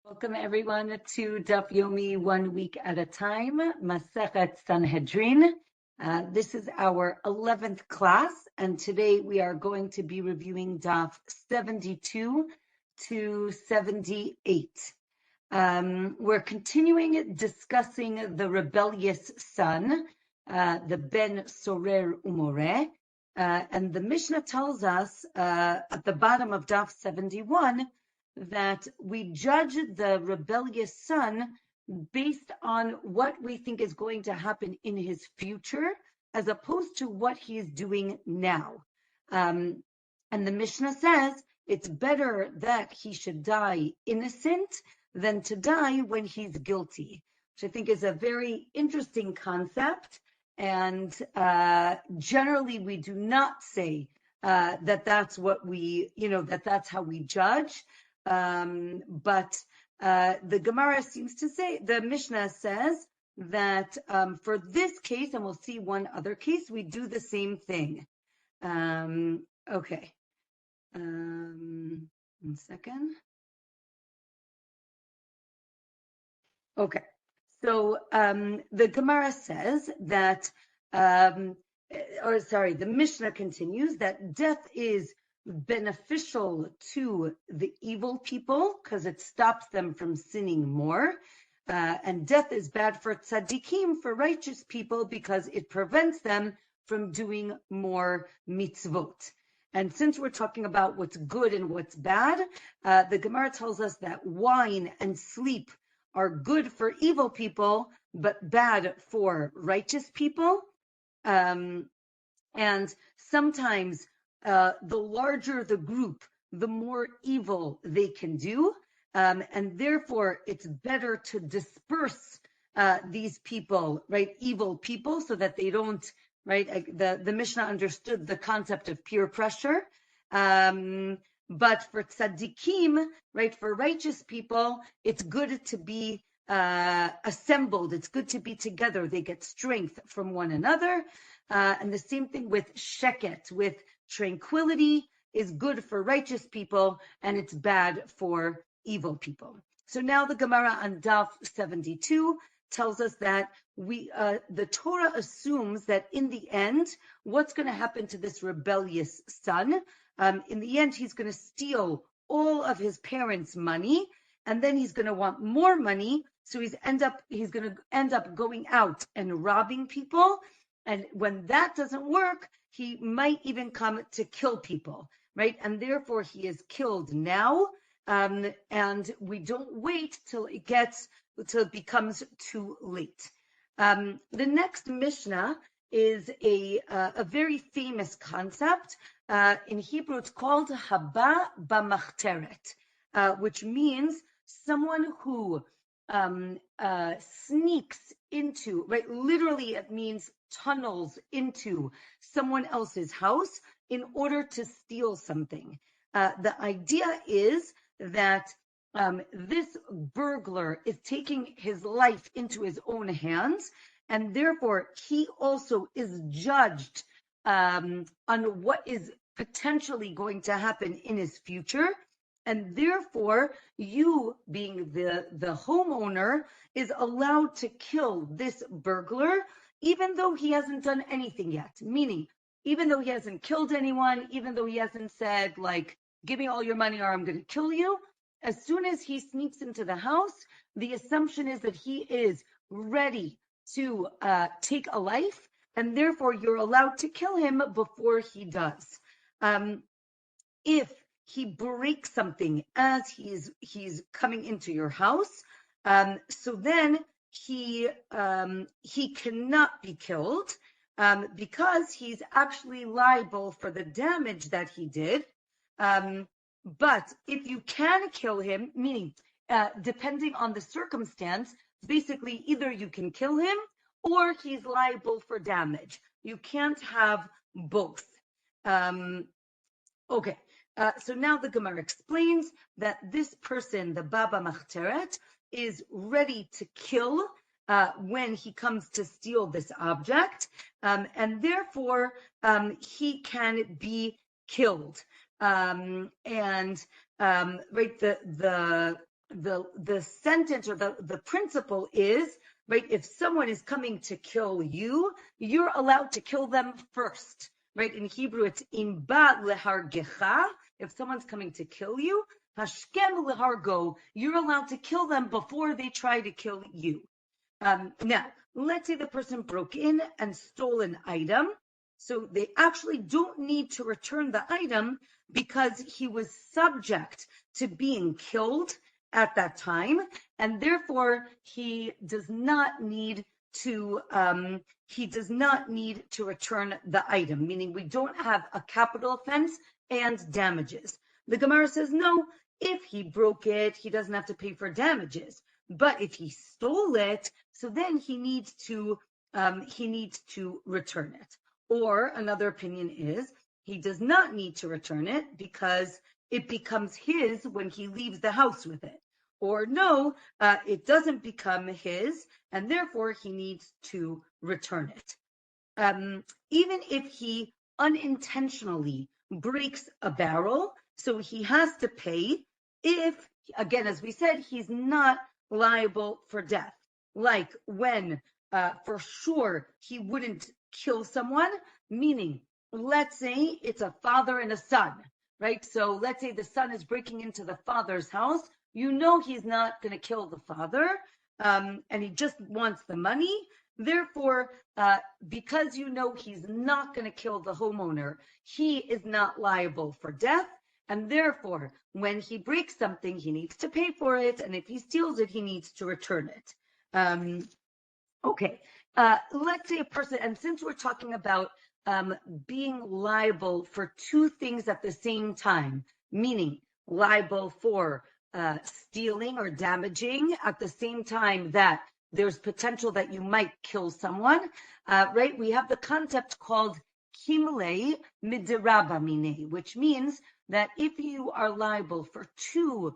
Welcome everyone to Daf Yomi 1 week at a time, Masechet Sanhedrin. This is our 11th class, and today we are going to be reviewing Daf 72 to 78. We're continuing discussing the rebellious son, the Ben Sorer Umoreh, and the Mishnah tells us at the bottom of Daf 71 that we judge the rebellious son based on what we think is going to happen in his future, as opposed to what he is doing now. And the Mishnah says it's better that he should die innocent than to die when he's guilty, which I think is a very interesting concept. And generally, we do not say that that's what we, that that's how we judge. But the Gemara seems to say, the Mishnah says that for this case, and we'll see one other case, we do the same thing. Okay. 1 second. Okay. So the Gemara says that, the Mishnah continues that death is beneficial to the evil people because it stops them from sinning more. And death is bad for tzaddikim, for righteous people, because it prevents them from doing more mitzvot. And since we're talking about what's good and what's bad, the Gemara tells us that wine and sleep are good for evil people, but bad for righteous people. And sometimes the larger the group, the more evil they can do. And therefore, it's better to disperse these people, right, evil people, so that they don't, right, the Mishnah understood the concept of peer pressure. But for tzaddikim, right, for righteous people, it's good to be assembled. It's good to be together. They get strength from one another. And the same thing with sheket, with tranquility, is good for righteous people, and it's bad for evil people. So now the Gemara on Daf 72 tells us that the Torah assumes that in the end, what's going to happen to this rebellious son? In the end, he's going to steal all of his parents' money, and then he's going to want more money. So he's going to end up going out and robbing people. And when that doesn't work, he might even come to kill people, right? And therefore, he is killed now. And we don't wait till it becomes too late. The next Mishnah is a very famous concept. In Hebrew, it's called haba b'machteret, which means someone who sneaks into, right? Literally, it means tunnels into someone else's house in order to steal something. The idea is that this burglar is taking his life into his own hands, and therefore he also is judged on what is potentially going to happen in his future. And therefore, you, being the homeowner, is allowed to kill this burglar, even though he hasn't done anything yet. Meaning, even though he hasn't killed anyone, even though he hasn't said, like, give me all your money or I'm going to kill you, as soon as he sneaks into the house, the assumption is that he is ready to take a life, and therefore you're allowed to kill him before he does. If he breaks something as he's coming into your house, so then he cannot be killed because he's actually liable for the damage that he did. But if you can kill him, meaning depending on the circumstance, basically either you can kill him or he's liable for damage. You can't have both. Okay. So now the Gemara explains that this person, the Baba Machteret, is ready to kill when he comes to steal this object, and therefore he can be killed. Right, the the sentence or the principle is, right, if someone is coming to kill you, you're allowed to kill them first, right? In Hebrew, it's imba lehargecha. If someone's coming to kill you, hashkem lehargo, you're allowed to kill them before they try to kill you. Now, let's say the person broke in and stole an item. So they actually don't need to return the item because he was subject to being killed at that time, and therefore he does not need to return the item, meaning we don't have a capital offense and damages. The Gemara says no, if he broke it, he doesn't have to pay for damages. But if he stole it, so then he needs to return it. Or another opinion is he does not need to return it because it becomes his when he leaves the house with it. Or no, it doesn't become his, and therefore he needs to return it. Even if he unintentionally breaks a barrel, so he has to pay if, again, as we said, he's not liable for death. Like when for sure he wouldn't kill someone, meaning let's say it's a father and a son, right? So let's say the son is breaking into the father's house. You know he's not going to kill the father, and he just wants the money. Therefore, because you know he's not going to kill the homeowner, he is not liable for death. And therefore, when he breaks something, he needs to pay for it. And if he steals it, he needs to return it. Okay, let's say a person, and since we're talking about being liable for two things at the same time, meaning liable for stealing or damaging at the same time that there's potential that you might kill someone, right? We have the concept called kimlei midirabba mine, which means that if you are liable for two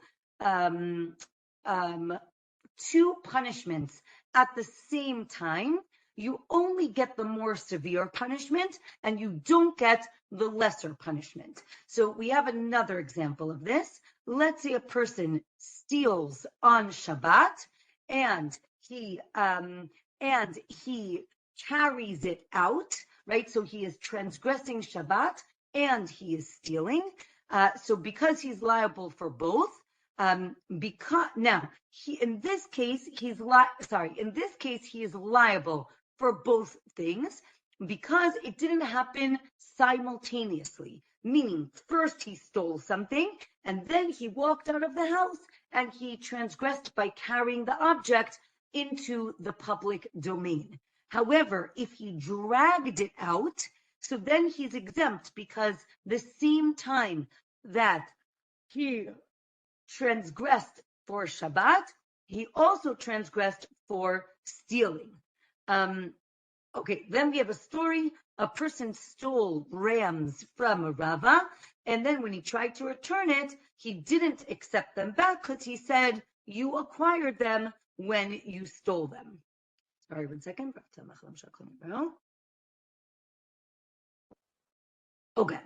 punishments at the same time, you only get the more severe punishment and you don't get the lesser punishment. So we have another example of this. Let's say a person steals on Shabbat and he carries it out, right? So he is transgressing Shabbat and he is stealing. So because he's liable for both, in this case he is liable for both things because it didn't happen simultaneously. Meaning, first he stole something, and then he walked out of the house and he transgressed by carrying the object into the public domain. However, if he dragged it out, so then he's exempt because the same time that he transgressed for Shabbat, he also transgressed for stealing. Okay, then we have a story. A person stole rams from a Rava, and then when he tried to return it, he didn't accept them back because he said, you acquired them when you stole them. Sorry, 1 second. Okay,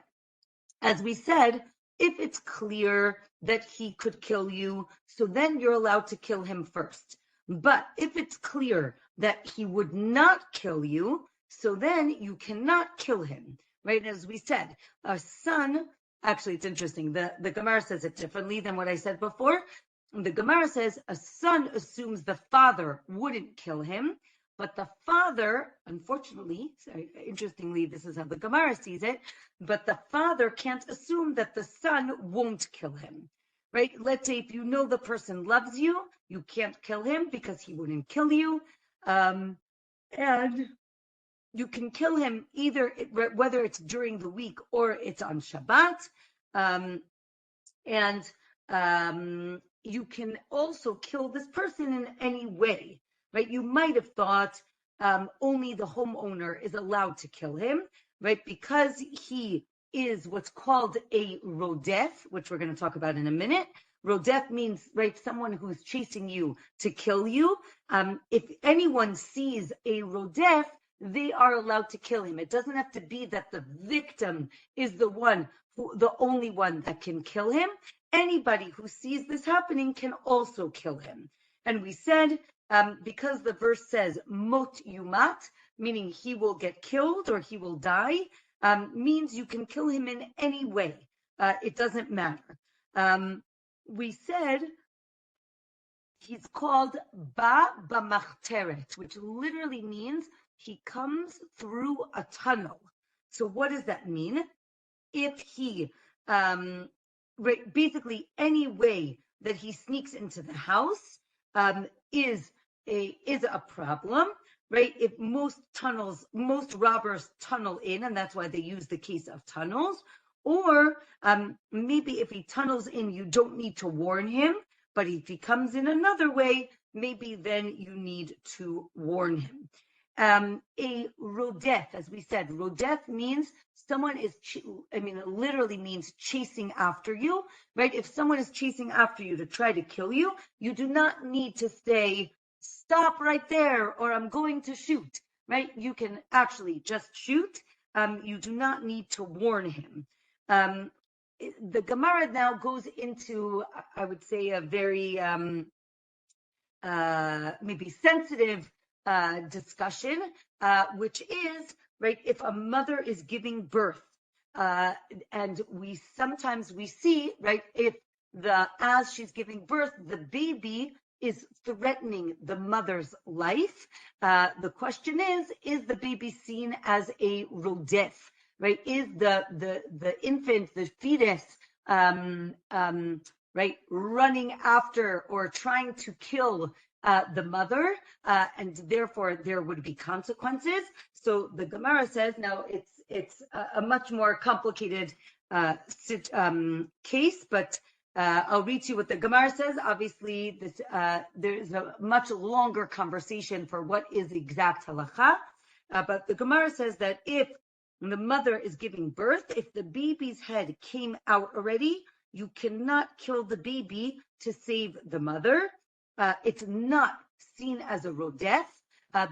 as we said, if it's clear that he could kill you, so then you're allowed to kill him first. But if it's clear that he would not kill you, so then you cannot kill him, right? As we said, a son, actually it's interesting, the Gemara says it differently than what I said before. The Gemara says a son assumes the father wouldn't kill him, but the father, unfortunately, interestingly, this is how the Gemara sees it, but the father can't assume that the son won't kill him, right? Let's say if you know the person loves you, you can't kill him because he wouldn't kill you. And you can kill him either, whether it's during the week or it's on Shabbat. You can also kill this person in any way, right? You might have thought only the homeowner is allowed to kill him, right? Because he is what's called a rodef, which we're going to talk about in a minute. Rodef means, right, someone who's chasing you to kill you. If anyone sees a rodef, they are allowed to kill him. It doesn't have to be that the victim is the one the only one that can kill him. Anybody who sees this happening can also kill him. And we said, because the verse says mot yumat, meaning he will get killed or he will die, means you can kill him in any way. It doesn't matter. We said he's called ba b'machteret, which literally means he comes through a tunnel. So what does that mean? If he, basically any way that he sneaks into the house is a problem, right? If most robbers tunnel in, and that's why they use the case of tunnels, or maybe if he tunnels in, you don't need to warn him, but if he comes in another way, maybe then you need to warn him. A rodef, as we said, rodef means someone is, it literally means chasing after you, right? If someone is chasing after you to try to kill you, you do not need to say, stop right there, or I'm going to shoot, right? You can actually just shoot. You do not need to warn him. The Gemara now goes into, I would say, a very maybe sensitive discussion, which is, right, if a mother is giving birth, and sometimes we see, right, if as she's giving birth, the baby is threatening the mother's life. The question is the baby seen as a rodef, right? Is the infant, the fetus, right, running after or trying to kill the mother, and therefore there would be consequences. So the Gemara says, now it's a much more complicated case, but I'll read to you what the Gemara says. Obviously, there's a much longer conversation for what is the exact halacha, but the Gemara says that if the mother is giving birth, if the baby's head came out already, you cannot kill the baby to save the mother. It's not seen as a rodef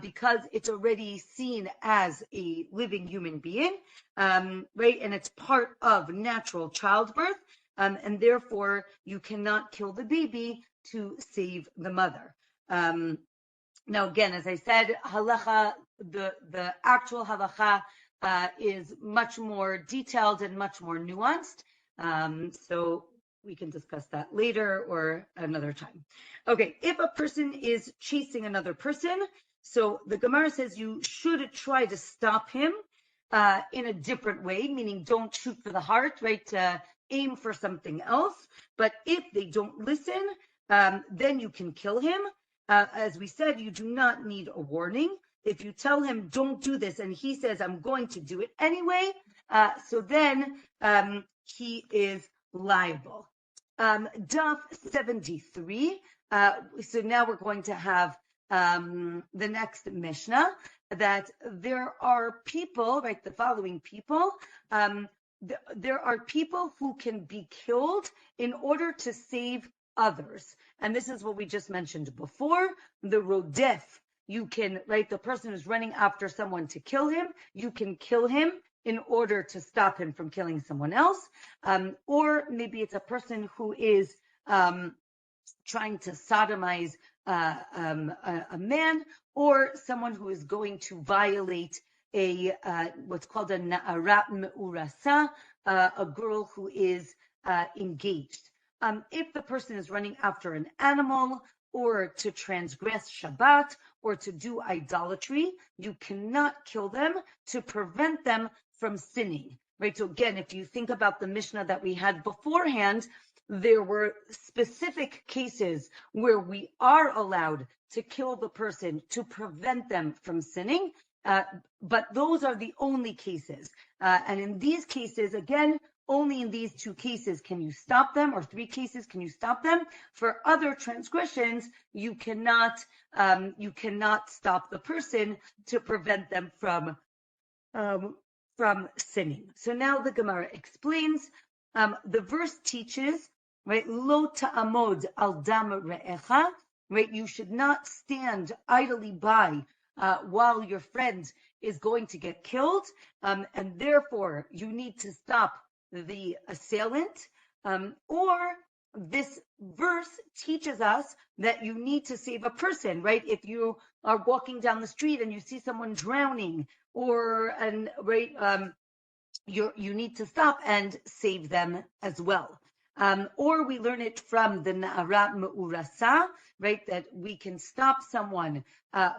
because it's already seen as a living human being, right? And it's part of natural childbirth, and therefore you cannot kill the baby to save the mother. Now, again, as I said, halacha, the actual halacha is much more detailed and much more nuanced. So we can discuss that later or another time. Okay, if a person is chasing another person, so the Gemara says you should try to stop him in a different way, meaning don't shoot for the heart, right? Aim for something else. But if they don't listen, then you can kill him. As we said, you do not need a warning. If you tell him, don't do this, and he says, I'm going to do it anyway, so then he is liable. Daf 73. So now we're going to have the next Mishnah, that there are people, right, the following people, there are people who can be killed in order to save others. And this is what we just mentioned before, the rodef. You can, right, the person who's running after someone to kill him, you can kill him in order to stop him from killing someone else. Or maybe it's a person who is trying to sodomize a man, or someone who is going to violate what's called a na'arat me'urasa, a girl who is engaged. If the person is running after an animal, or to transgress Shabbat, or to do idolatry, you cannot kill them to prevent them from sinning, right? So again, if you think about the Mishnah that we had beforehand, there were specific cases where we are allowed to kill the person to prevent them from sinning, but those are the only cases. And in these cases, again, only in these two cases can you stop them, or three cases can you stop them. For other transgressions, you cannot stop the person to prevent them from sinning. So now the Gemara explains. The verse teaches, right, lo ta'amod al dam re'echa, right, you should not stand idly by while your friend is going to get killed, and therefore you need to stop the assailant, or this verse teaches us that you need to save a person, right? If you are walking down the street and you see someone drowning, you need to stop and save them as well. Or we learn it from the Na'ara Me'urasa, right? That we can stop someone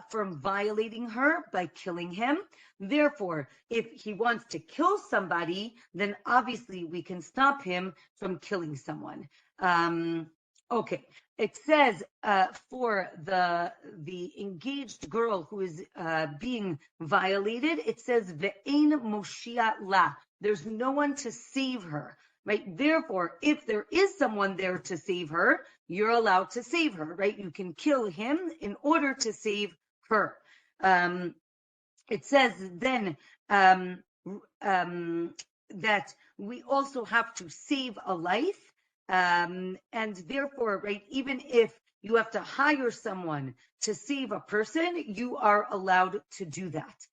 from violating her by killing him. Therefore, if he wants to kill somebody, then obviously we can stop him from killing someone. Okay. It says for the engaged girl who is being violated, it says ve'ein moshia la. There's no one to save her, right? Therefore, if there is someone there to save her, you're allowed to save her, right? You can kill him in order to save her. It says then that we also have to save a life. And therefore, right, even if you have to hire someone to save a person, you are allowed to do that.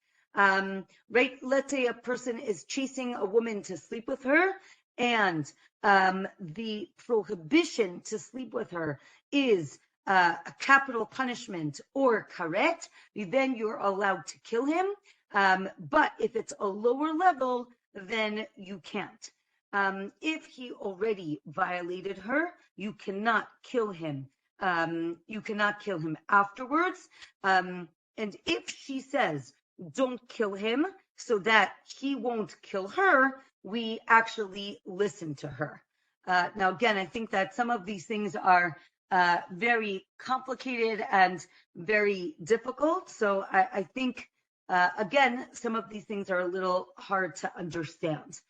Right, let's say a person is chasing a woman to sleep with her, and the prohibition to sleep with her is a capital punishment or karet, then you're allowed to kill him. But if it's a lower level, then you can't. If he already violated her, you cannot kill him. You cannot kill him afterwards. And if she says, don't kill him so that he won't kill her, we actually listen to her. Now, again, I think that some of these things are very complicated and very difficult. So I think, again, some of these things are a little hard to understand.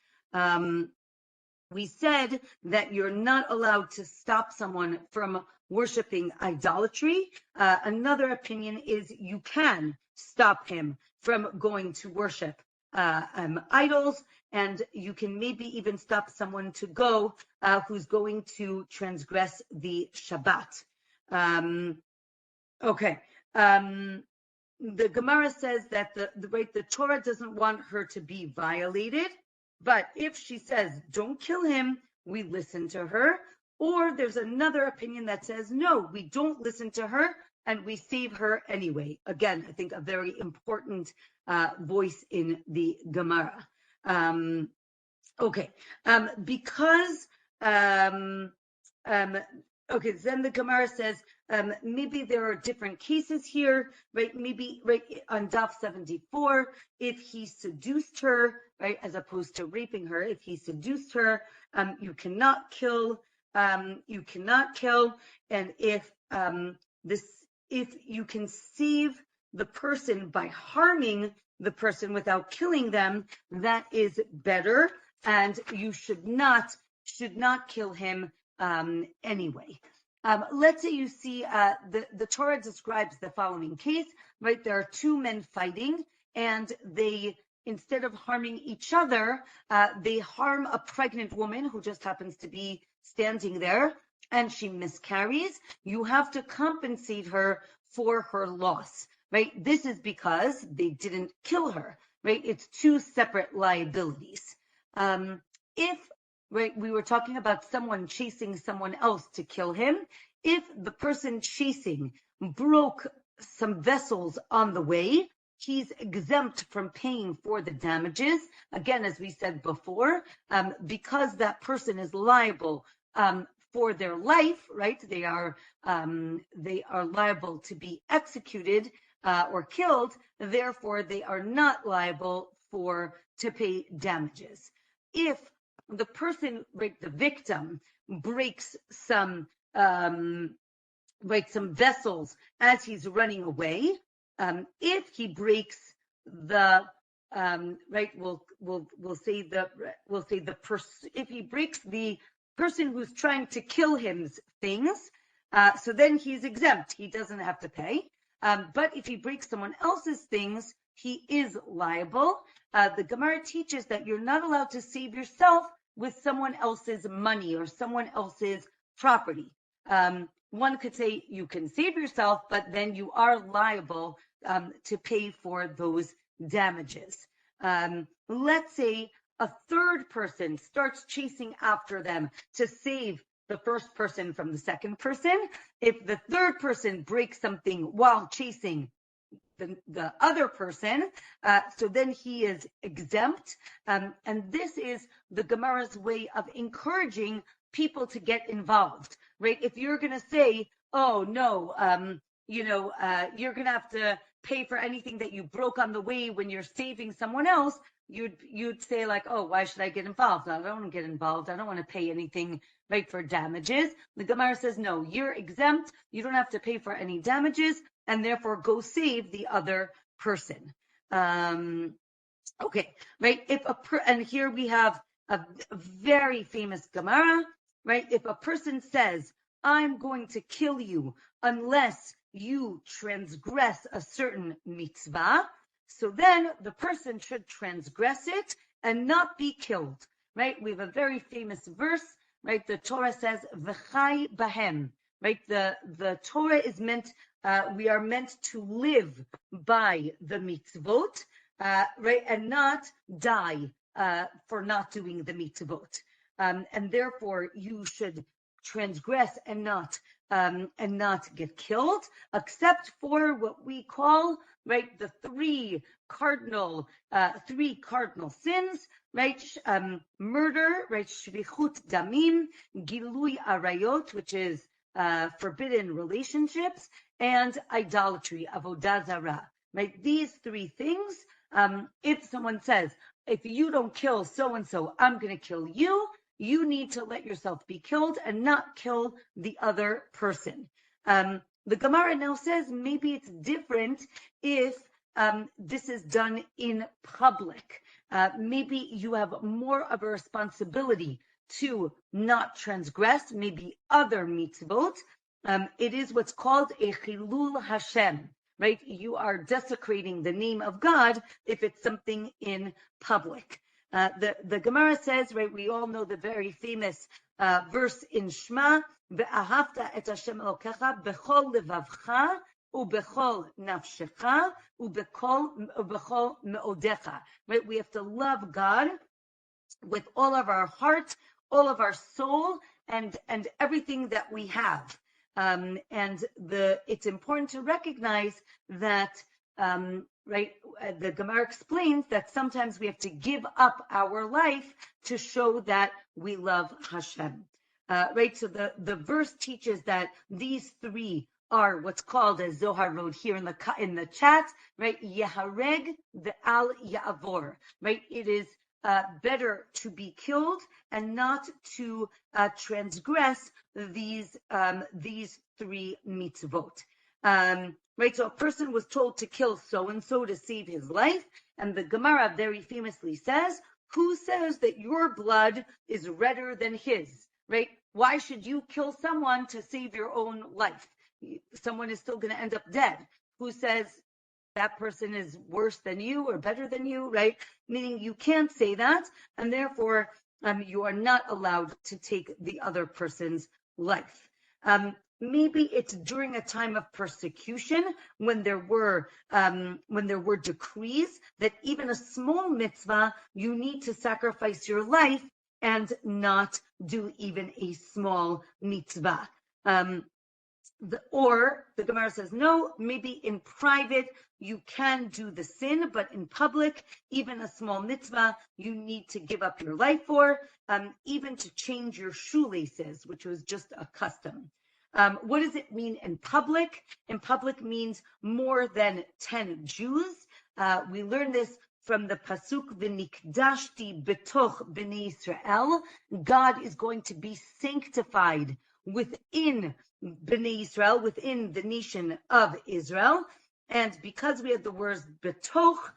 We said that you're not allowed to stop someone from worshiping idolatry. Another opinion is you can stop him from going to worship idols, and you can maybe even stop someone to go who's going to transgress the Shabbat. Okay. The Gemara says that the Torah doesn't want her to be violated. But if she says, don't kill him, we listen to her. Or there's another opinion that says, no, we don't listen to her and we save her anyway. Again, I think a very important voice in the Gemara. Because then the Gemara says, maybe there are different cases here, right? Maybe right on Daf 74, if he seduced her, right, as opposed to raping her, if he seduced her, you cannot kill. And if you can save the person by harming the person without killing them, that is better, and you should not kill him anyway. Let's say you see the Torah describes the following case, right? There are two men fighting, and they, instead of harming each other, they harm a pregnant woman who just happens to be standing there, and she miscarries. You have to compensate her for her loss, right? This is because they didn't kill her, right? It's two separate liabilities. If right, we were talking about someone chasing someone else to kill him. If the person chasing broke some vessels on the way, he's exempt from paying for the damages. Again, as we said before, because that person is liable for their life, right? They are liable to be executed or killed. Therefore, they are not liable to pay damages. If the person, right, the victim, breaks some vessels as he's running away, if he breaks the if he breaks the person who's trying to kill him's things, so then he's exempt. He doesn't have to pay. But if he breaks someone else's things, he is liable. The Gemara teaches that you're not allowed to save yourself with someone else's money or someone else's property. One could say you can save yourself, but then you are liable to pay for those damages. Let's say a third person starts chasing after them to save the first person from the second person, if the third person breaks something while chasing the other person, so then he is exempt. And this is the Gemara's way of encouraging people to get involved, right? If you're going to say, oh, no, you're going to have to pay for anything that you broke on the way when you're saving someone else, you'd say like, oh, why should I get involved? I don't want to get involved. I don't want to pay anything, right, for damages. The Gemara says, no, you're exempt. You don't have to pay for any damages, and therefore go save the other person. Okay, right? And here we have a very famous Gemara, right? If a person says, I'm going to kill you unless you transgress a certain mitzvah, so then the person should transgress it and not be killed, right? We have a very famous verse, right? The Torah says, V'chai bahem, right? The Torah is meant, we are meant to live by the mitzvot, right? And not die for not doing the mitzvot. And therefore you should transgress and not get killed, except for what we call, right, the three cardinal sins, right? Murder, right? Shvichut damim, gilui arayot, which is forbidden relationships, and idolatry, avodah zarah, right? These three things. If someone says, if you don't kill so and so, I'm going to kill you. You need to let yourself be killed and not kill the other person. The Gemara now says maybe it's different if this is done in public. Maybe you have more of a responsibility to not transgress, maybe other mitzvot. It is what's called a chilul Hashem, right? You are desecrating the name of God if it's something in public. The Gemara says, right, we all know the very famous verse in Shema, Ve'ahavta et Hashem Elokecha bechol levavcha ubechol nafshecha ubechol meodecha. Right, we have to love God with all of our heart, all of our soul, and everything that we have. And it's important to recognize that. Right, the Gemara explains that sometimes we have to give up our life to show that we love Hashem. Right, so the verse teaches that these three are what's called, as Zohar wrote here in the chat, right, Yehareg ve'al ya'avor. Right, it is better to be killed and not to transgress these three mitzvot. Right, so a person was told to kill so-and-so to save his life, and the Gemara very famously says, who says that your blood is redder than his, right? Why should you kill someone to save your own life? Someone is still going to end up dead. Who says that person is worse than you or better than you, right? Meaning you can't say that, and therefore you are not allowed to take the other person's life. Maybe it's during a time of persecution when there were decrees that even a small mitzvah, you need to sacrifice your life and not do even a small mitzvah. Or the Gemara says, no, maybe in private you can do the sin, but in public, even a small mitzvah, you need to give up your life for, even to change your shoelaces, which was just a custom. What does it mean in public? In public means more than 10 Jews. We learn this from the pasuk v'nikdashti betoch b'nei Yisrael. God is going to be sanctified within b'nei Yisrael, within the nation of Israel. And because we have the words betoch,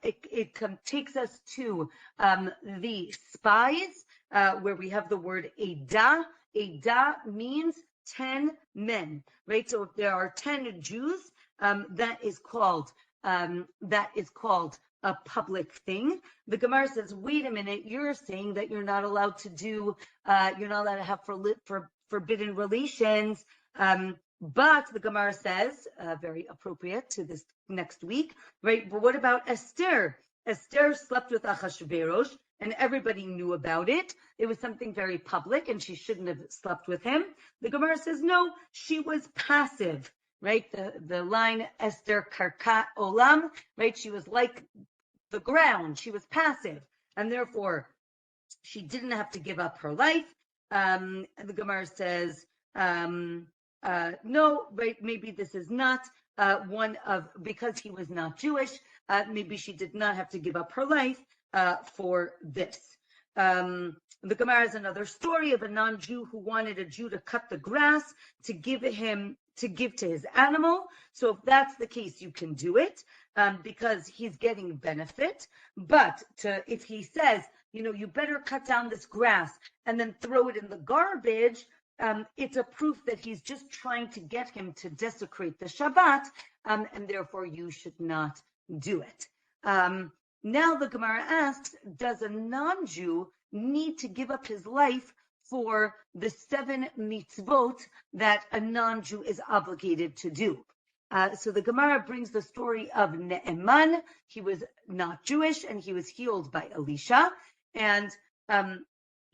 it takes us to the spies, where we have the word edah. Edah means 10 men, right? So if there are 10 Jews, that is called a public thing. The Gemara says, wait a minute, you're saying that you're not allowed to do, you're not allowed to have forbidden relations. But the Gemara says, very appropriate to this next week, right? But what about Esther? Esther slept with Achashverosh. and everybody knew about it. It was something very public, and she shouldn't have slept with him. The Gemara says, no, she was passive, right? The line, Esther Karkat Olam, right? She was like the ground. She was passive, and therefore she didn't have to give up her life. And the Gemara says, no, right? Maybe this is not because he was not Jewish, maybe she did not have to give up her life for this. The Gemara has another story of a non-Jew who wanted a Jew to cut the grass to give to his animal. So if that's the case, you can do it because he's getting benefit. But if he says, you better cut down this grass and then throw it in the garbage, it's a proof that he's just trying to get him to desecrate the Shabbat, and therefore you should not do it. Now the Gemara asks, does a non-Jew need to give up his life for the 7 mitzvot that a non-Jew is obligated to do? So the Gemara brings the story of Ne'eman. He was not Jewish, and he was healed by Elisha. And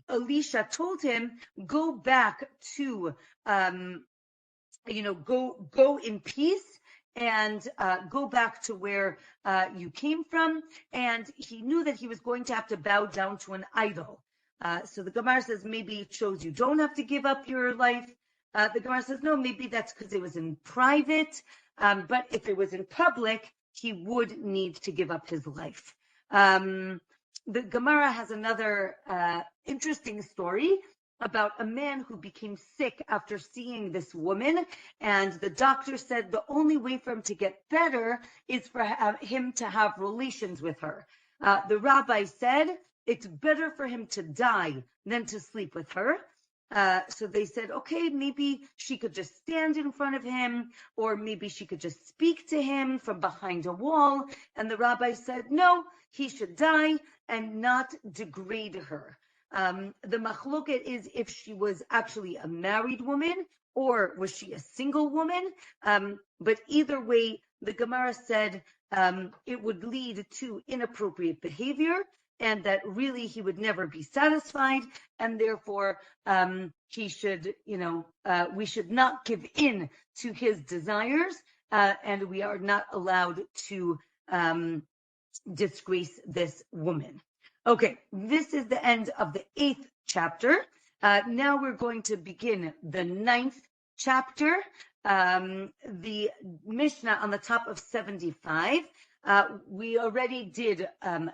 Elisha told him, go back to, go in peace and go back to where you came from. And he knew that he was going to have to bow down to an idol. So the Gemara says, maybe it shows you don't have to give up your life. The Gemara says, no, maybe that's because it was in private. But if it was in public, he would need to give up his life. The Gemara has another interesting story about a man who became sick after seeing this woman, and the doctor said the only way for him to get better is for him to have relations with her. The rabbi said it's better for him to die than to sleep with her. So they said, okay, maybe she could just stand in front of him, or maybe she could just speak to him from behind a wall. And the rabbi said, no, he should die and not degrade her. The machloket is if she was actually a married woman or was she a single woman. But either way, the Gemara said it would lead to inappropriate behavior, and that really he would never be satisfied, and therefore he should, we should not give in to his desires, and we are not allowed to disgrace this woman. Okay, this is the end of the 8th chapter. Now we're going to begin the 9th chapter. The Mishnah on the top of 75. We already did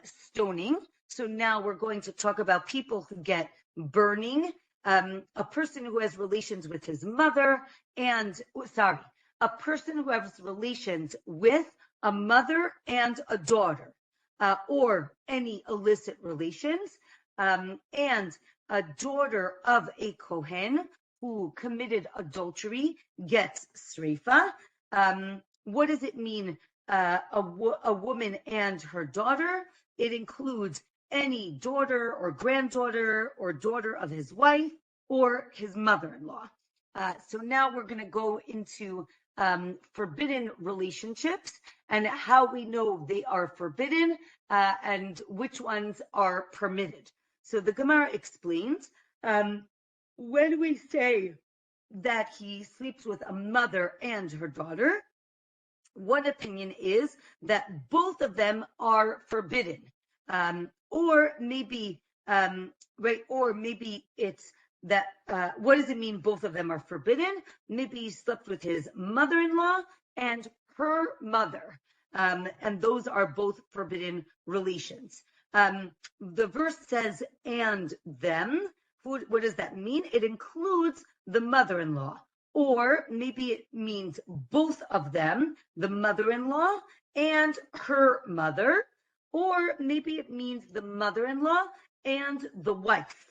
stoning, so now we're going to talk about people who get burning. A person who has relations with his mother, a person who has relations with a mother and a daughter, or any illicit relations, and a daughter of a Kohen who committed adultery gets sreifa. What does it mean, a woman and her daughter? It includes any daughter or granddaughter or daughter of his wife or his mother-in-law. So now we're going to go into forbidden relationships and how we know they are forbidden and which ones are permitted. So the Gemara explains, when we say that he sleeps with a mother and her daughter, one opinion is that both of them are forbidden. Or maybe it's that, what does it mean both of them are forbidden? Maybe he slept with his mother-in-law and her mother, and those are both forbidden relations. The verse says, and them. What does that mean? It includes the mother-in-law, or maybe it means both of them, the mother-in-law and her mother, or maybe it means the mother-in-law and the wife.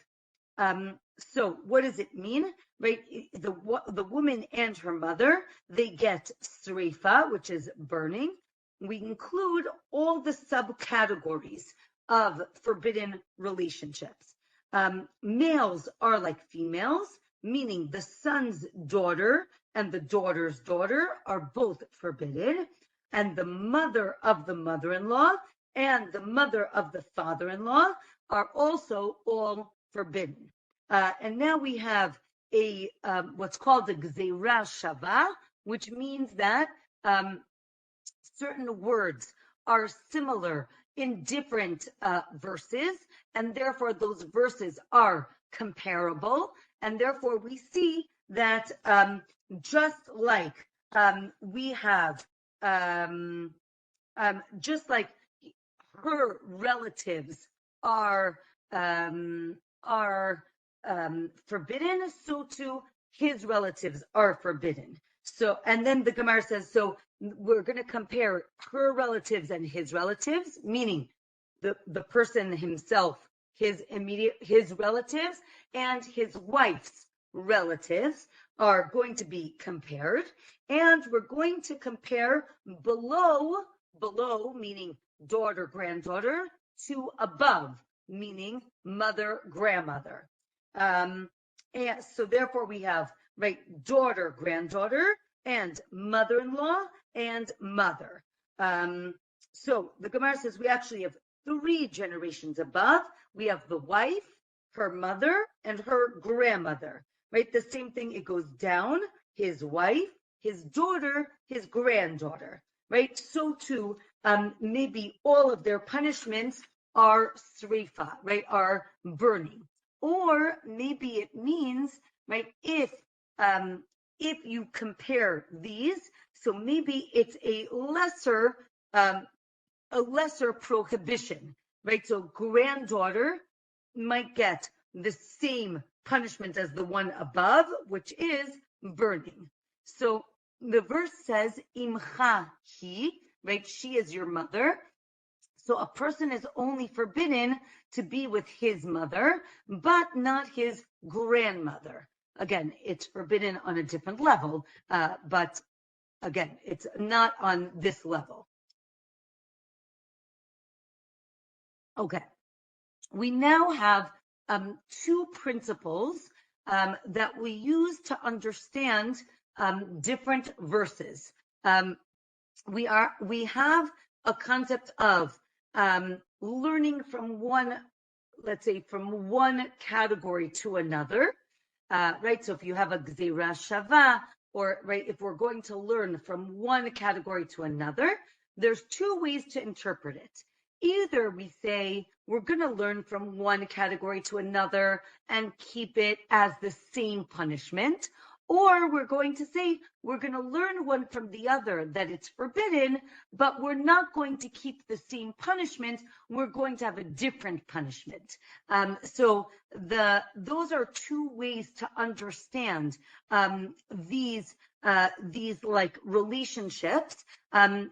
So what does it mean? Right? The woman and her mother, they get sreifa, which is burning. We include all the subcategories of forbidden relationships. Males are like females, meaning the son's daughter and the daughter's daughter are both forbidden, and the mother of the mother-in-law and the mother of the father-in-law are also all forbidden. And now we have a what's called a gzeira shava, which means that certain words are similar in different verses, and therefore those verses are comparable, and therefore we see that just like we have just like her relatives are forbidden, so too his relatives are forbidden. So, and then the Gemara says, so we're going to compare her relatives and his relatives, meaning the person himself, his relatives, and his wife's relatives are going to be compared, and we're going to compare below meaning daughter, granddaughter, to above, meaning mother, grandmother. And so therefore we have, right, daughter, granddaughter, and mother-in-law and mother. So the Gemara says we actually have 3 generations above. We have the wife, her mother, and her grandmother. Right? The same thing, it goes down, his wife, his daughter, his granddaughter. Right? So too, maybe all of their punishments are srifa, right? Are burning. Or maybe it means, right, if you compare these, so maybe it's a lesser prohibition, right? So granddaughter might get the same punishment as the one above, which is burning. So the verse says, imcha hi, right? She is your mother. So a person is only forbidden to be with his mother, but not his grandmother. Again, it's forbidden on a different level, but again, it's not on this level. Okay, we now have 2 principles that we use to understand different verses. We have a concept of learning from one, let's say, from one category to another, right? So if you have a gzeira shava, or right, if we're going to learn from one category to another, there's 2 ways to interpret it. Either we say we're going to learn from one category to another and keep it as the same punishment, or we're going to say we're going to learn one from the other that it's forbidden, but we're not going to keep the same punishment. We're going to have a different punishment. So those are 2 ways to understand these like relationships, and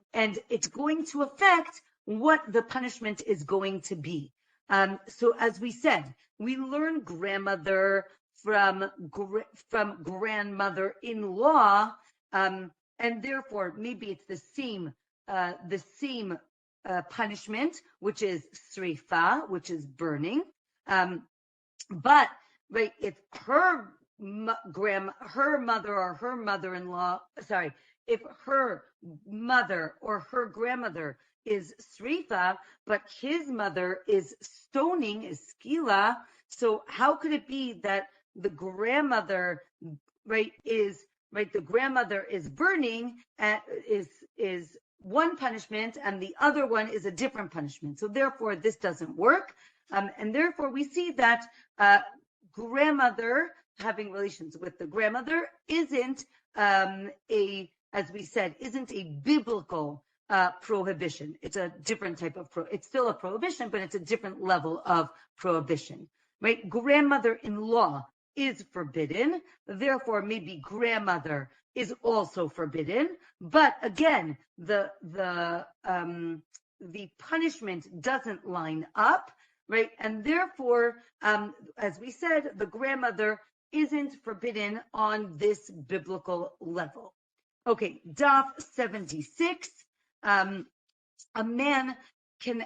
it's going to affect what the punishment is going to be. So as we said, we learn grandmother from grandmother-in-law, and therefore maybe it's the same punishment, which is srifa, which is burning. But right, if her mother or her mother-in-law, sorry, if her mother or her grandmother is srifa, but his mother is stoning, is skila, so how could it be that the grandmother, right, the grandmother is burning, is one punishment, and the other one is a different punishment. So therefore, this doesn't work, and therefore we see that grandmother having relations with the grandmother isn't as we said, isn't a biblical prohibition. It's a different type of it's still a prohibition, but it's a different level of prohibition, right? Grandmother-in-law is forbidden, therefore maybe grandmother is also forbidden, but again, the punishment doesn't line up, right? And therefore, as we said, the grandmother isn't forbidden on this biblical level. Okay, Daf 76. A man can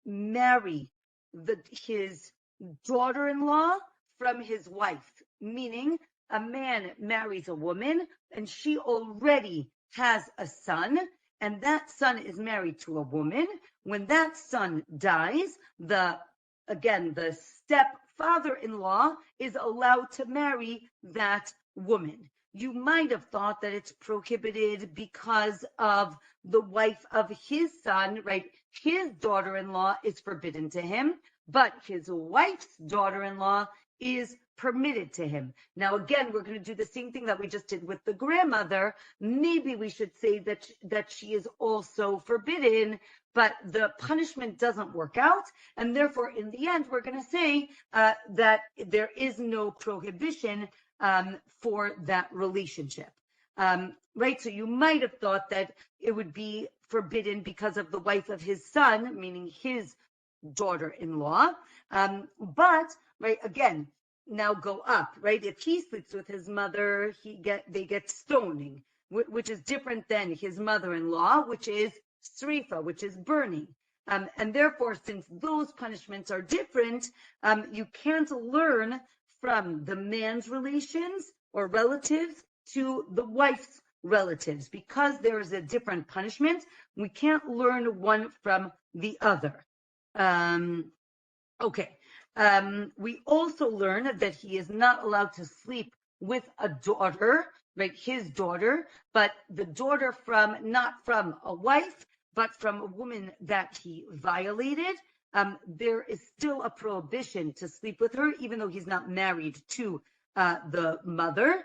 marry his daughter-in-law from his wife, meaning a man marries a woman and she already has a son, and that son is married to a woman. When that son dies, the again, the stepfather-in-law is allowed to marry that woman. You might have thought that it's prohibited because of the wife of his son, right? His daughter-in-law is forbidden to him, but his wife's daughter-in-law is permitted to him. Now, again, we're going to do the same thing that we just did with the grandmother. Maybe we should say that she is also forbidden, but the punishment doesn't work out. And therefore, in the end, we're going to say that there is no prohibition for that relationship. Right? So you might have thought that it would be forbidden because of the wife of his son, meaning his daughter-in-law. But, right, again, now go up, right? If he sleeps with his mother, they get stoning, which is different than his mother-in-law, which is srifa, which is burning. And therefore, since those punishments are different, you can't learn from the man's relations or relatives to the wife's relatives. Because there is a different punishment, we can't learn one from the other. Okay. We also learn that he is not allowed to sleep with a daughter, right? His daughter, but the daughter not from a wife, but from a woman that he violated. There is still a prohibition to sleep with her, even though he's not married to the mother.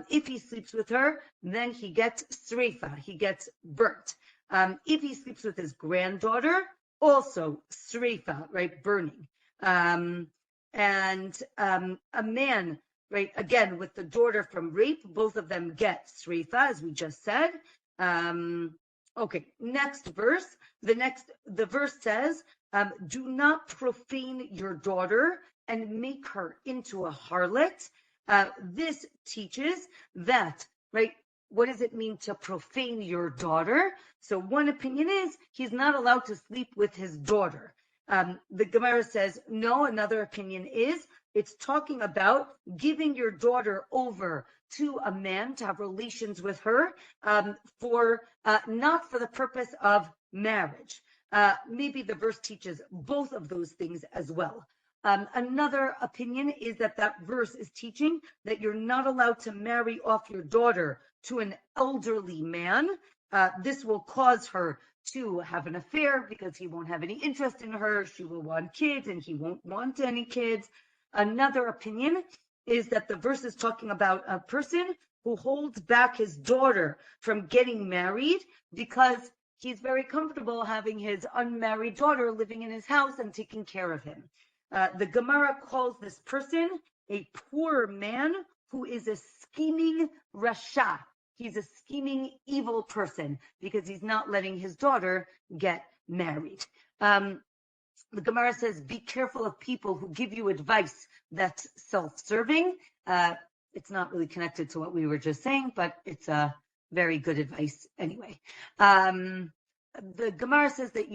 If he sleeps with her, then he gets sreifa, he gets burnt. If he sleeps with his granddaughter, also sreifa, right, burning. And a man, right, again, with the daughter from rape, both of them get sreifa, as we just said. Okay, next verse. The verse says, do not profane your daughter and make her into a harlot. This teaches that, right, what does it mean to profane your daughter? So one opinion is he's not allowed to sleep with his daughter. The Gemara says, no, another opinion is it's talking about giving your daughter over to a man to have relations with her for not for the purpose of marriage. Maybe the verse teaches both of those things as well. Another opinion is that verse is teaching that you're not allowed to marry off your daughter to an elderly man. This will cause her to have an affair because he won't have any interest in her. She will want kids and he won't want any kids. Another opinion is that the verse is talking about a person who holds back his daughter from getting married because he's very comfortable having his unmarried daughter living in his house and taking care of him. The Gemara calls this person a poor man who is a scheming rasha. He's a scheming evil person because he's not letting his daughter get married. The Gemara says, be careful of people who give you advice that's self-serving. It's not really connected to what we were just saying, but it's a very good advice anyway. The Gemara says that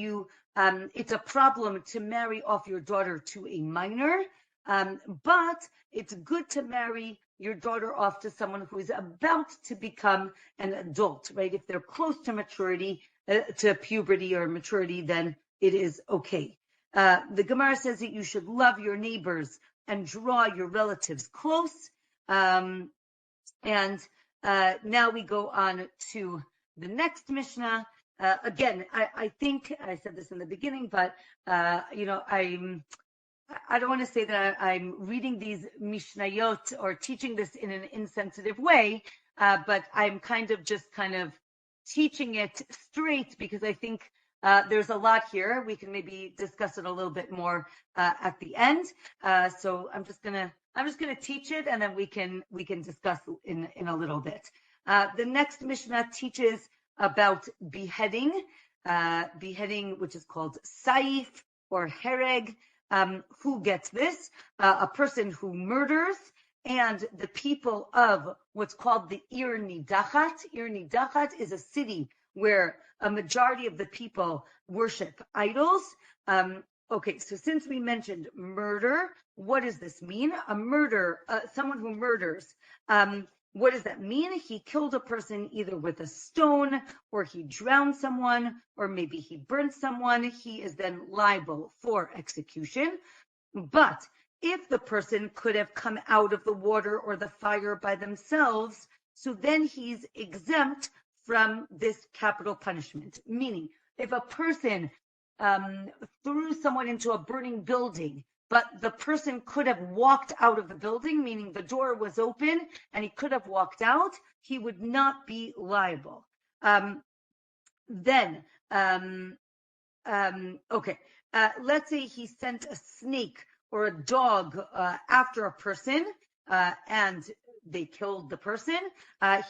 it's a problem to marry off your daughter to a minor, but it's good to marry your daughter off to someone who is about to become an adult, right? If they're close to maturity, to puberty or maturity, then it is okay. The Gemara says that you should love your neighbors and draw your relatives close. And now we go on to the next Mishnah. Again, I think I said this in the beginning, but I don't want to say that I'm reading these Mishnayot or teaching this in an insensitive way, but I'm kind of teaching it straight because I think there's a lot here. We can maybe discuss it a little bit more at the end. So I'm just gonna teach it, and then we can discuss in a little bit. The next Mishnah teaches about beheading, which is called saif or hereg. Who gets this? A person who murders, and the people of what's called the Ir Nidachat. Ir Nidachat is a city where a majority of the people worship idols. Okay, so since we mentioned murder, what does this mean? A murder, someone who murders. what does that mean? He killed a person either with a stone, or he drowned someone, or maybe he burned someone. He is then liable for execution. But if the person could have come out of the water or the fire by themselves, so then he's exempt from this capital punishment. Meaning, if a person threw someone into a burning building, but the person could have walked out of the building, meaning the door was open and he could have walked out, he would not be liable. Let's say he sent a snake or a dog after a person and they killed the person.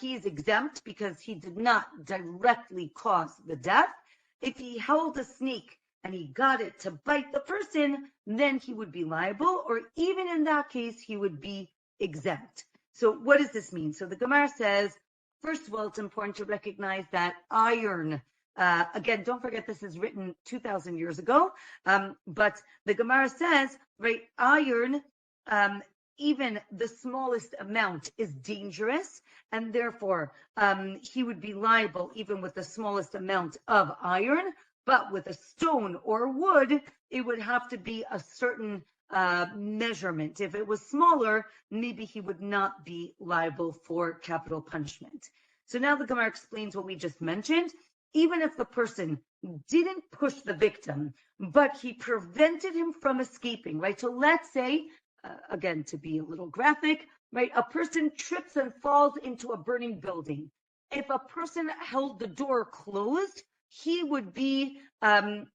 He's exempt because he did not directly cause the death. If he held a snake and he got it to bite the person, then he would be liable, or even in that case, he would be exempt. So what does this mean? So the Gemara says, first of all, it's important to recognize that iron, again, don't forget this is written 2,000 years ago, but the Gemara says, right, iron, even the smallest amount is dangerous, and therefore he would be liable even with the smallest amount of iron. But with a stone or wood, it would have to be a certain measurement. If it was smaller, maybe he would not be liable for capital punishment. So now the Gemara explains what we just mentioned. Even if the person didn't push the victim, but he prevented him from escaping, right? So let's say, again, to be a little graphic, right? A person trips and falls into a burning building. If a person held the door closed, he would be liable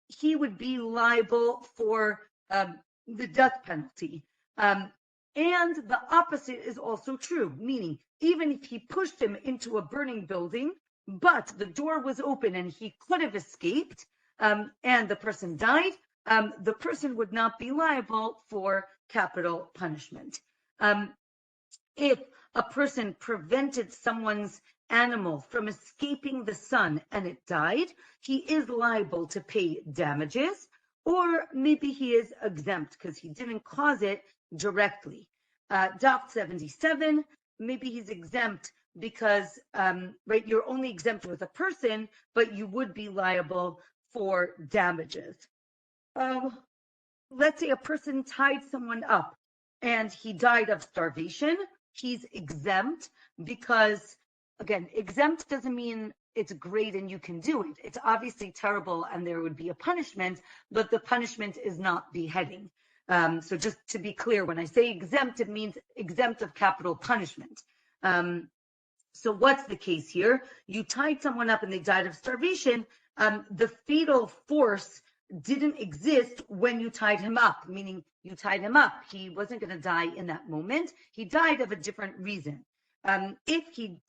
for the death penalty. And the opposite is also true, meaning even if he pushed him into a burning building, but the door was open and he could have escaped, and the person died, the person would not be liable for capital punishment. If a person prevented someone's animal from escaping the sun and it died, he is liable to pay damages, or maybe he is exempt because he didn't cause it directly. Daf 77, maybe he's exempt because, right, you're only exempt with a person, but you would be liable for damages. Let's say a person tied someone up and he died of starvation. He's exempt because, again, exempt doesn't mean it's great and you can do it. It's obviously terrible and there would be a punishment, but the punishment is not beheading. So just to be clear, when I say exempt, it means exempt of capital punishment. So what's the case here? You tied someone up and they died of starvation. The fatal force didn't exist when you tied him up, meaning you tied him up. He wasn't going to die in that moment. He died of a different reason. If you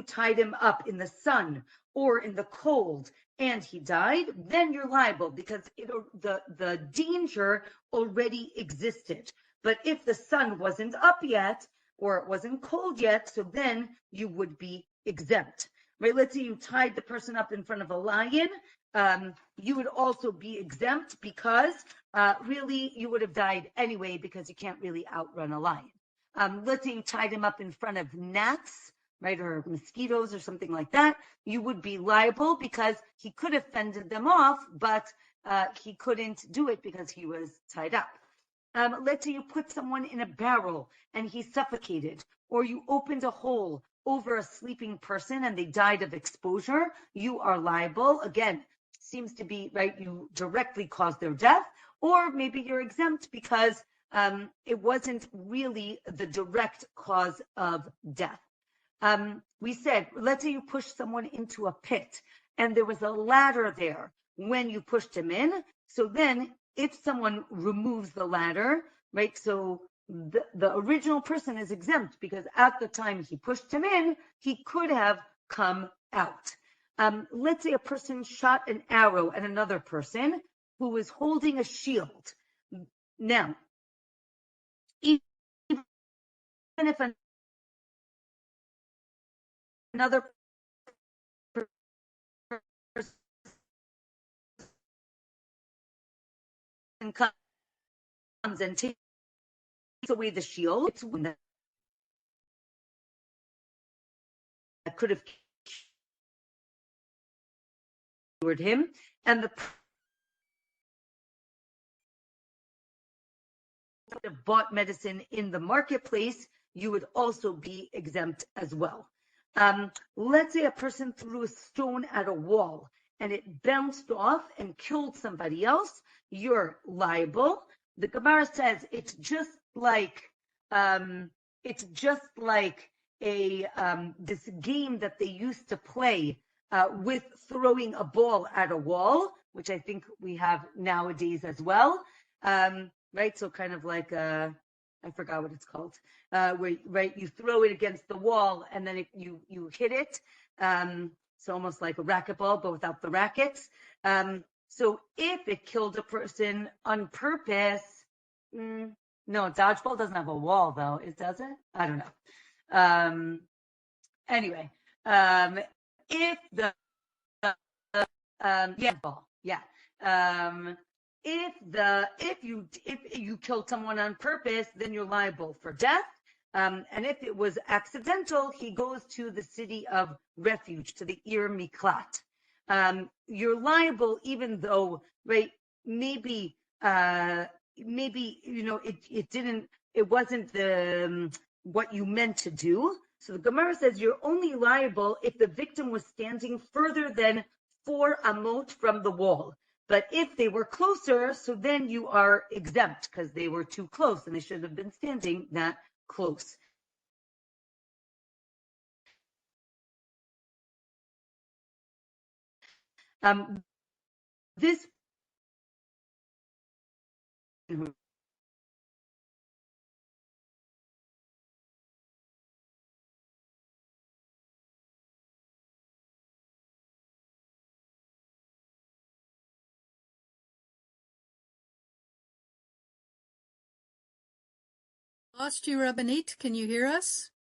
tied him up in the sun or in the cold and he died, then you're liable because the danger already existed. But if the sun wasn't up yet or it wasn't cold yet, so then you would be exempt. Right? Let's say you tied the person up in front of a lion. You would also be exempt because really you would have died anyway because you can't really outrun a lion. Let's say you tied him up in front of gnats, right, or mosquitoes or something like that. You would be liable because he could have fended them off, but he couldn't do it because he was tied up. Let's say you put someone in a barrel and he suffocated, or you opened a hole over a sleeping person and they died of exposure. You are liable. Again, seems to be, right, you directly caused their death, or maybe you're exempt because it wasn't really the direct cause of death. We said, let's say you pushed someone into a pit and there was a ladder there when you pushed him in. So then if someone removes the ladder, right, so the original person is exempt because at the time he pushed him in, he could have come out. Let's say a person shot an arrow at another person who was holding a shield. Now, even if another person comes and takes away the shield, it's could have cured him, and the have bought medicine in the marketplace, you would also be exempt as well. Let's say a person threw a stone at a wall and it bounced off and killed somebody else, you're liable. The Gemara says it's just like a this game that they used to play with throwing a ball at a wall, which I think we have nowadays as well. Right, so kind of like I forgot what it's called, where you throw it against the wall and then you hit it. It's almost like a racquetball, but without the rackets. So if it killed a person on purpose, no, dodgeball doesn't have a wall though. It does it? I don't know. Anyway, if the ball, yeah. If you killed someone on purpose, then you're liable for death. And if it was accidental, he goes to the city of refuge, to the Ir Miklat. You're liable, even though, right? Maybe it wasn't what you meant to do. So the Gemara says you're only liable if the victim was standing further than 4 amot from the wall. But if they were closer, so then you are exempt because they were too close and they should have been standing that close. This Lost you, Rabbanit. Can you hear us?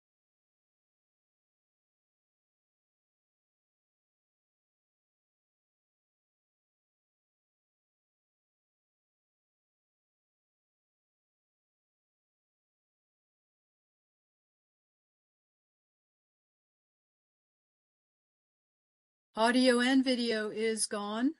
Audio and video is gone.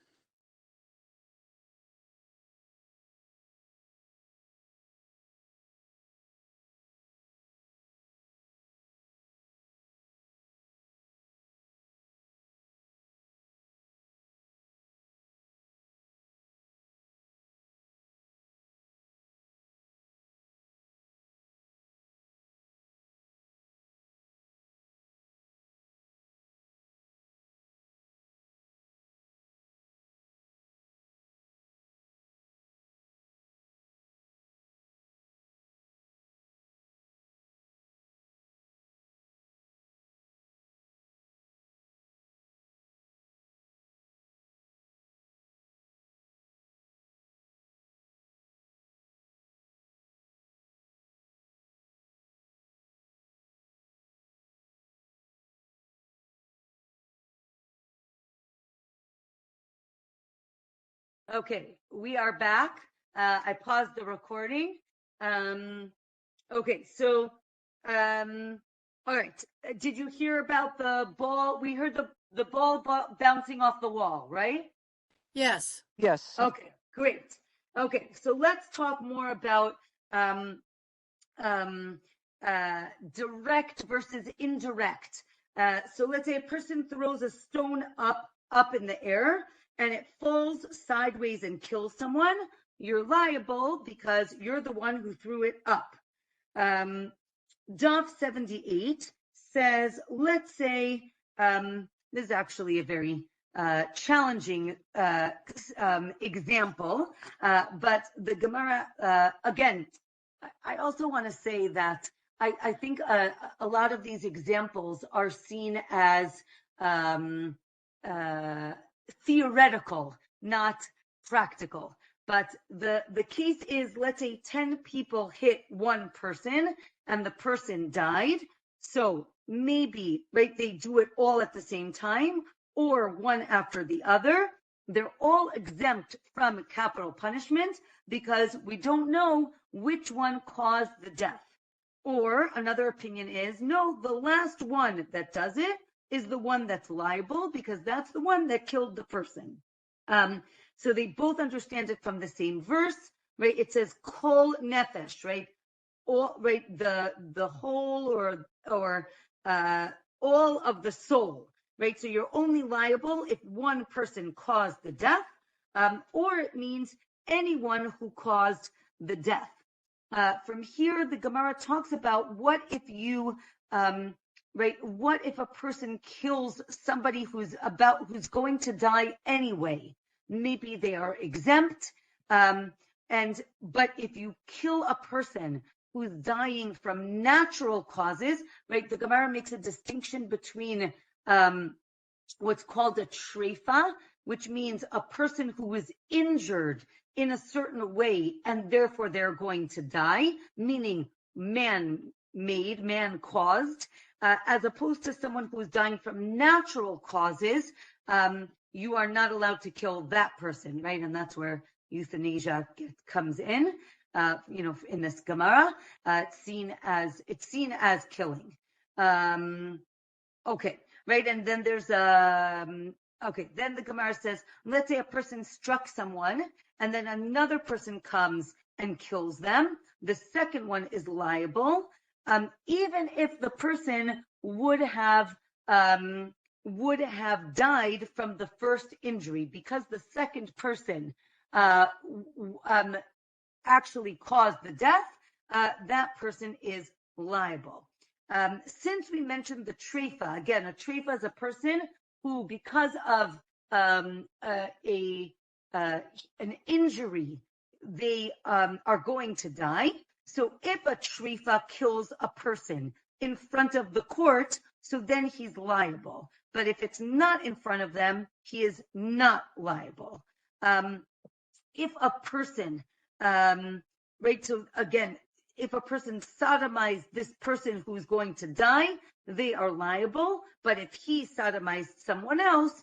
Okay, we are back. I paused the recording. Okay, so, all right. Did you hear about the ball? We heard the ball bouncing off the wall, right? Yes. Yes. Okay, great. Okay, so let's talk more about direct versus indirect. So let's say a person throws a stone up in the air and it falls sideways and kills someone. You're liable because you're the one who threw it up. Daf 78 says, let's say, this is actually a very challenging example, but the Gemara, again, I also want to say that I think a lot of these examples are seen as theoretical, not practical. But the case is, let's say 10 people hit one person and the person died. So maybe, right, they do it all at the same time or one after the other. They're all exempt from capital punishment because we don't know which one caused the death. Or another opinion is, no, the last one that does it is the one that's liable because that's the one that killed the person. So they both understand it from the same verse, right? It says kol nefesh, right? All, right, the whole or all of the soul, right? So you're only liable if one person caused the death, or it means anyone who caused the death. From here, the Gemara talks about what if you, right? What if a person kills somebody who's going to die anyway? Maybe they are exempt, but if you kill a person who's dying from natural causes, right? The Gemara makes a distinction between what's called a treifa, which means a person who is injured in a certain way and therefore they're going to die, meaning man-made, man-caused, as opposed to someone who is dying from natural causes. You are not allowed to kill that person, right? And that's where euthanasia comes in. In this Gemara, it's seen as killing. Okay, right, and then there's then the Gemara says, let's say a person struck someone, and then another person comes and kills them. The second one is liable, even if the person would have died from the first injury, because the second person actually caused the death, that person is liable. Since we mentioned the treifa, again, a treifa is a person who, because of an injury, they are going to die. So if a treifa kills a person in front of the court, so then he's liable. But if it's not in front of them, he is not liable. If a person, right, so again, if a person sodomized this person who's going to die, they are liable. But if he sodomized someone else,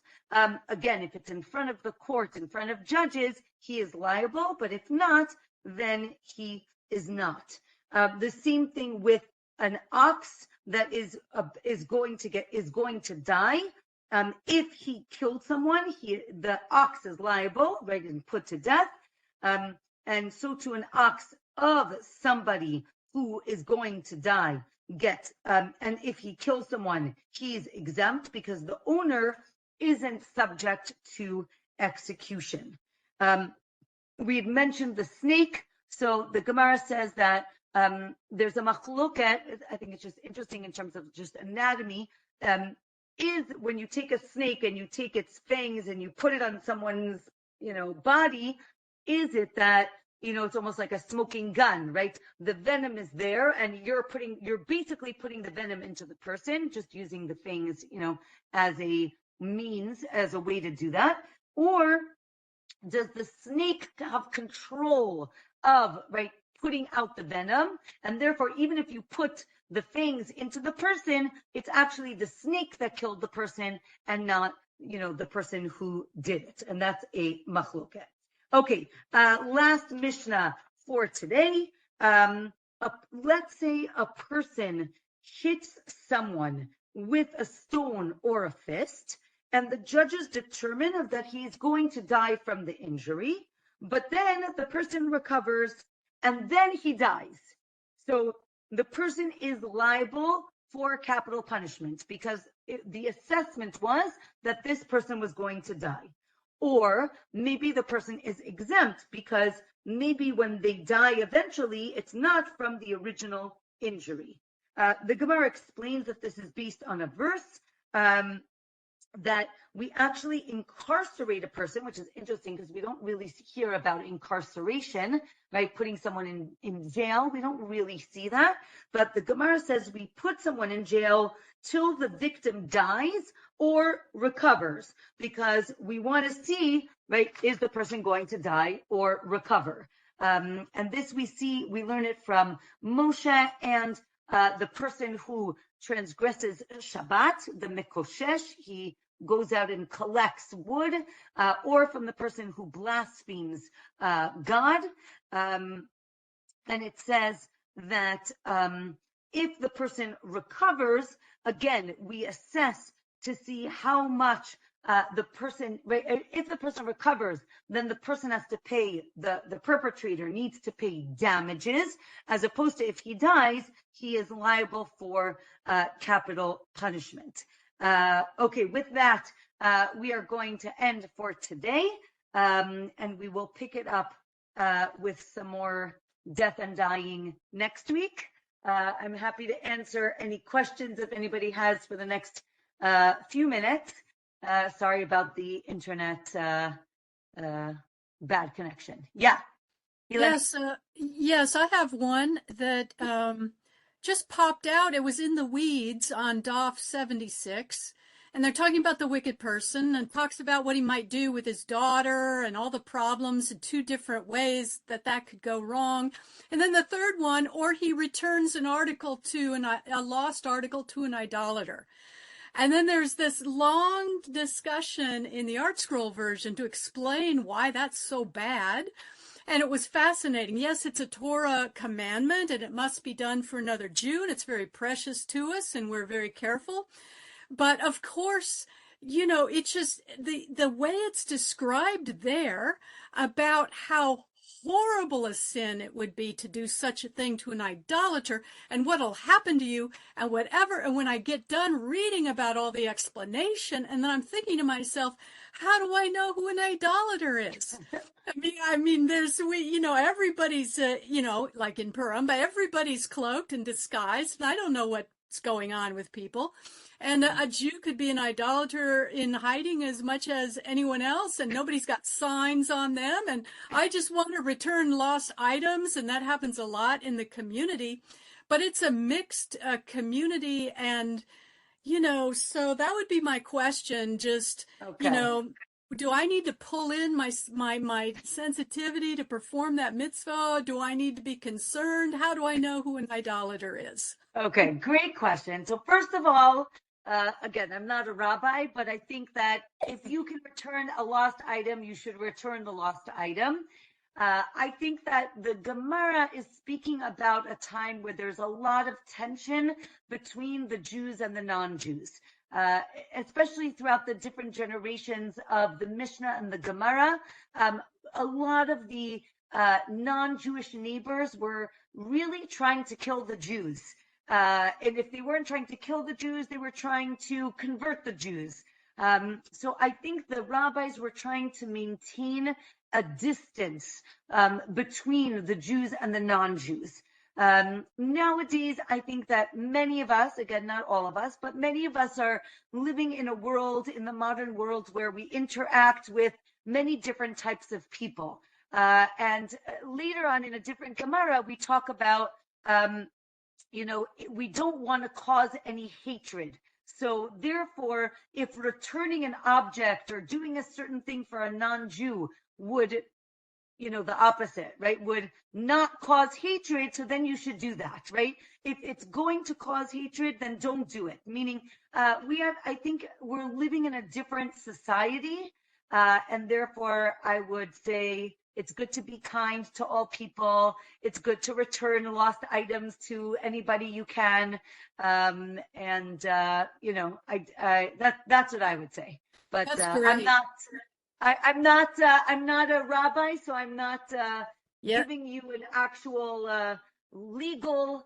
again, if it's in front of the court, in front of judges, he is liable. But if not, then he is not. The same thing with an ox that is going to die. If he killed someone, the ox is liable, right, and put to death. And so to an ox of somebody who is going to die and if he kills someone, he's exempt because the owner isn't subject to execution. We had mentioned the snake. So the Gemara says that there's a machloket. I think it's just interesting in terms of just anatomy. Is when you take a snake and you take its fangs and you put it on someone's, body, is it that, it's almost like a smoking gun, right? The venom is there and you're basically putting the venom into the person, just using the fangs, as a means, as a way to do that. Or does the snake have control of, right, putting out the venom? And therefore, even if you put the fangs into the person, it's actually the snake that killed the person and not, the person who did it. And that's a machloket. Okay, last Mishnah for today. Let's say a person hits someone with a stone or a fist, and the judges determine that he is going to die from the injury, but then the person recovers and then he dies. So the person is liable for capital punishment because the assessment was that this person was going to die. Or maybe the person is exempt because maybe when they die eventually, it's not from the original injury. The Gemara explains that this is based on a verse that we actually incarcerate a person, which is interesting because we don't really hear about incarceration, right? Putting someone in jail. We don't really see that. But the Gemara says we put someone in jail till the victim dies or recovers, because we want to see, right, is the person going to die or recover? And this we learn it from Moshe and the person who transgresses Shabbat, the Mekoshesh, he goes out and collects wood, or from the person who blasphemes God. And it says that if the person recovers, again, we assess to see how much the person, right, if the person recovers, then the person has to pay, the perpetrator needs to pay damages, as opposed to if he dies, he is liable for capital punishment. Okay, with that, we are going to end for today, and we will pick it up with some more death and dying next week. I'm happy to answer any questions if anybody has for the next few minutes. Sorry about the internet bad connection. Yeah. Yes, I have one that just popped out. It was in the weeds on DOF 76. And they're talking about the wicked person and talks about what he might do with his daughter and all the problems in two different ways that could go wrong. And then the third one, or he returns an article to a lost article to an idolater. And then there's this long discussion in the Art Scroll version to explain why that's so bad. And it was fascinating. Yes, it's a Torah commandment and it must be done for another Jew, and it's very precious to us and we're very careful. But of course, it's just the way it's described there about how horrible a sin it would be to do such a thing to an idolater and what'll happen to you and whatever. And when I get done reading about all the explanation, and then I'm thinking to myself, how do I know who an idolater is? I mean, everybody's, like in Purim, but everybody's cloaked and disguised, and I don't know what's going on with people. And a Jew could be an idolater in hiding as much as anyone else, and nobody's got signs on them. And I just want to return lost items, and that happens a lot in the community. But it's a mixed community, and, so that would be my question. Just, do I need to pull in my sensitivity to perform that mitzvah? Do I need to be concerned? How do I know who an idolater is? Okay, great question. So first of all, again, I'm not a rabbi, but I think that if you can return a lost item, you should return the lost item. I think that the Gemara is speaking about a time where there's a lot of tension between the Jews and the non-Jews, especially throughout the different generations of the Mishnah and the Gemara. A lot of the non-Jewish neighbors were really trying to kill the Jews. And if they weren't trying to kill the Jews, they were trying to convert the Jews. So I think the rabbis were trying to maintain a distance between the Jews and the non-Jews. Nowadays, I think that many of us, again, not all of us, but many of us are living in a world, in the modern world, where we interact with many different types of people. And later on in a different Gemara, we talk about we don't want to cause any hatred. So therefore, if returning an object or doing a certain thing for a non-Jew would, the opposite, right, would not cause hatred, so then you should do that, right? If it's going to cause hatred, then don't do it. Meaning, I think we're living in a different society, and therefore I would say it's good to be kind to all people. It's good to return lost items to anybody you can. That's what I would say. But I'm not a rabbi, so I'm not giving you an actual legal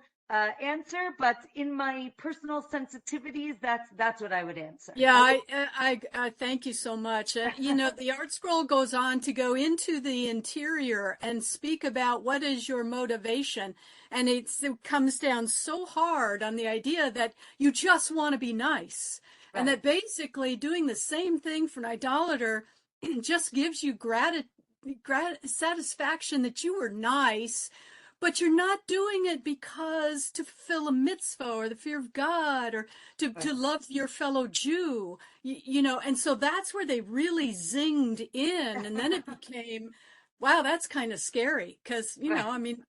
answer, but in my personal sensitivities, that's what I would answer. Yeah, I thank you so much. The Art Scroll goes on to go into the interior and speak about what is your motivation, and it comes down so hard on the idea that you just want to be nice, right. And that basically doing the same thing for an idolater just gives you satisfaction that you were nice. But you're not doing it because to fulfill a mitzvah or the fear of God or to love your fellow Jew, and so that's where they really zinged in. And then it became, wow, that's kind of scary because,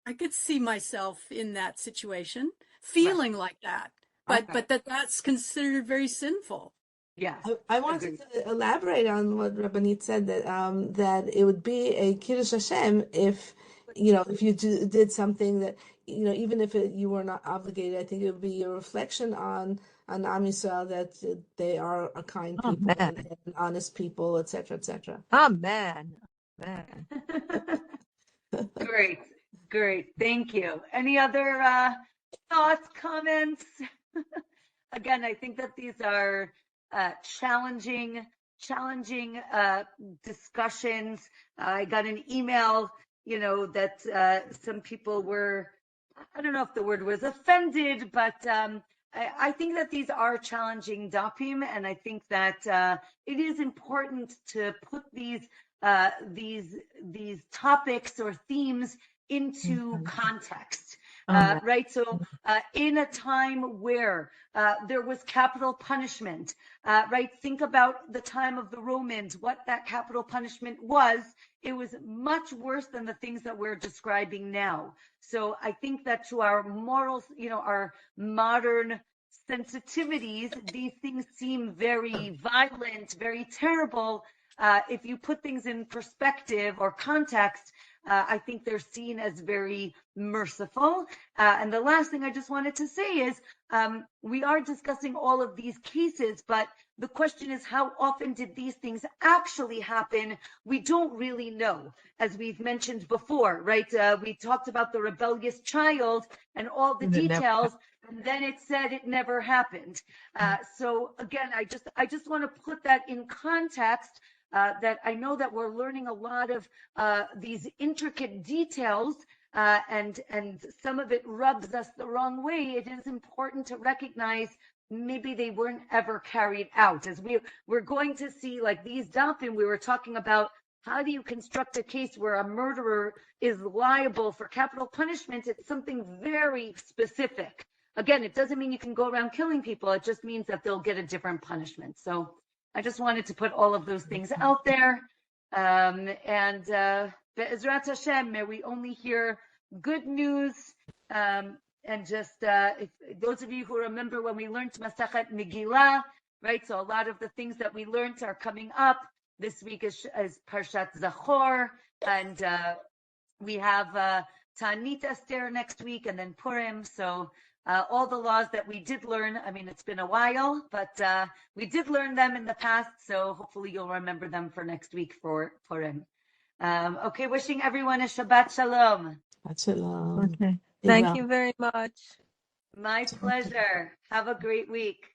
I could see myself in that situation, feeling like that, but that's considered very sinful. Yeah, I wanted to elaborate on what Rabbanit said, that it would be a Kiddush Hashem if you did something that, even if you were not obligated. I think it would be a reflection on on Am Yisrael that they are a kind people and honest people, etc., etc. Amen. Amen. Great. Thank you. Any other thoughts, comments? Again, I think that these are challenging discussions. I got an email, that some people were, I don't know if the word was offended, but I think that these are challenging dapim, and I think that it is important to put these topics or themes into context. Right. So in a time where there was capital punishment, right. Think about the time of the Romans, what that capital punishment was. It was much worse than the things that we're describing now. So I think that to our morals, our modern sensitivities, these things seem very violent, very terrible. If you put things in perspective or context, I think they're seen as very merciful. And the last thing I just wanted to say is we are discussing all of these cases, but the question is, how often did these things actually happen? We don't really know, as we've mentioned before, right? We talked about the rebellious child and all the details, and then it said it never happened. So again, I just want to put that in context. That I know that we're learning a lot of these intricate details, and some of it rubs us the wrong way. It is important to recognize maybe they weren't ever carried out. As we're going to see, like these dapim, we were talking about how do you construct a case where a murderer is liable for capital punishment. It's something very specific. Again, it doesn't mean you can go around killing people. It just means that they'll get a different punishment. So I just wanted to put all of those things out there. And Be'ezrat Hashem, may we only hear good news. And just if those of you who remember when we learned Masachet Megillah, right? So a lot of the things that we learned are coming up. This week is Parshat Zachor. And we have Ta'anit Esther next week, and then Purim. So all the laws that we did learn, I mean, it's been a while, but we did learn them in the past, so hopefully you'll remember them for next week for Purim. Okay, wishing everyone a Shabbat Shalom. Shabbat Shalom. Okay. Thank you very much. My pleasure. Have a great week.